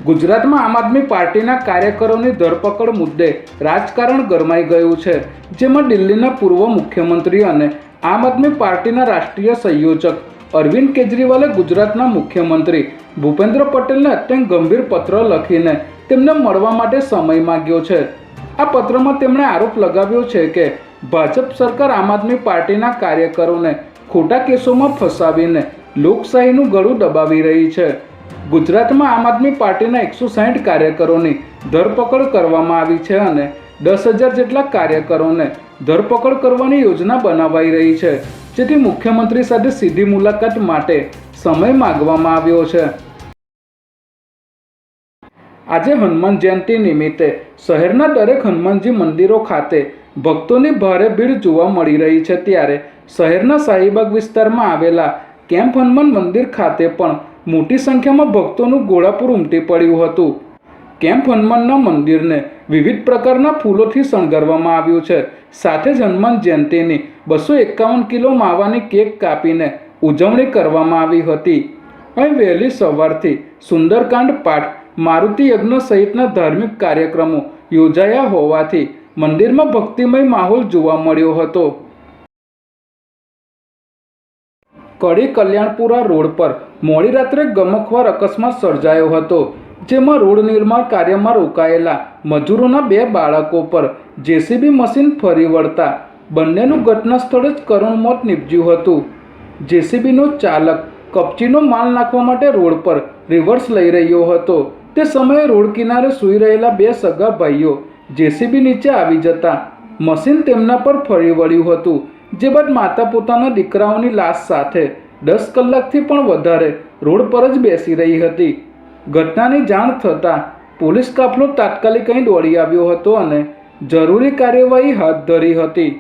ગુજરાતમાં આમ આદમી પાર્ટીના કાર્યકરોની ધરપકડ મુદ્દે રાજકારણ ગરમાઈ ગયું છે, જેમાં દિલ્હીના પૂર્વ મુખ્યમંત્રી અને આમ આદમી પાર્ટીના રાષ્ટ્રીય સંયોજક અરવિંદ કેજરીવાલે ગુજરાતના મુખ્યમંત્રી ભૂપેન્દ્ર પટેલને અત્યંત ગંભીર પત્ર લખીને તેમને મળવા માટે સમય માંગ્યો છે। આ પત્રમાં તેમણે આરોપ લગાવ્યો છે કે ભાજપ સરકાર આમ આદમી પાર્ટીના કાર્યકરોને ખોટા કેસોમાં ફસાવીને લોકશાહીનું ગળું દબાવી રહી છે। ગુજરાતમાં આમ આદમી પાર્ટીના 160 કાર્યકરોની ધરપકડ કરવામાં આવી છે અને 10,000 જેટલા કાર્યકરોને ધરપકડ કરવાની યોજના બનાવાઈ રહી છે, જેથી મુખ્યમંત્રી સાથે સીધી મુલાકાત માટે સમય માંગવામાં આવ્યો છે। આજે હનુમાન જયંતિ નિમિત્તે શહેરના દરેક હનુમાનજી મંદિરો ખાતે ભક્તોની ભારે ભીડ જોવા મળી રહી છે, ત્યારે શહેરના શાહીબાગ વિસ્તારમાં આવેલા કેમ્પ હનુમાન મંદિર ખાતે પણ મોટી સંખ્યામાં ભક્તોનું ઘોડાપૂર ઉમટી પડ્યું હતું। કેમ્પ હનુમાનના મંદિરને વિવિધ પ્રકારના ફૂલોથી શણગારવામાં આવ્યું છે, સાથે જ હનુમાન જયંતિની 251 કિલો માવાની કેક કાપીને ઉજવણી કરવામાં આવી હતી। અહીં વહેલી સવારથી સુંદરકાંડ પાઠ, મારુતિ યજ્ઞ સહિતના ધાર્મિક કાર્યક્રમો યોજાયા હોવાથી મંદિરમાં ભક્તિમય માહોલ જોવા મળ્યો હતો। કડી કલ્યાણપુરા રોડ પર મોડી રાત્રે ગમખ્વાર અકસ્માત સર્જાયો હતો, જેમાં રોડ નિર્માણ કાર્યમાં રોકાયેલા મજૂરોના 2 બાળકો પર જેસીબી મશીન ફરી વળતા બંનેનું ઘટના સ્થળે જ કરુણ મોત નીપજ્યું હતું। જેસીબીનો ચાલક કપચીનો માલ નાખવા માટે રોડ પર રિવર્સ લઈ રહ્યો હતો, તે સમયે રોડ કિનારે સૂઈ રહેલા 2 સગા ભાઈઓ જેસીબી નીચે આવી જતા મશીન તેમના પર ફરી વળ્યું હતું, જે બાદ માતા પોતાના દીકરાઓની લાશ સાથે 10 કલાકથી પણ વધારે રોડ પર જ બેસી રહી હતી। ઘટનાની જાણ થતાં પોલીસ કાફલો તાત્કાલિક અહીં દોડી આવ્યો હતો અને જરૂરી કાર્યવાહી હાથ ધરી હતી।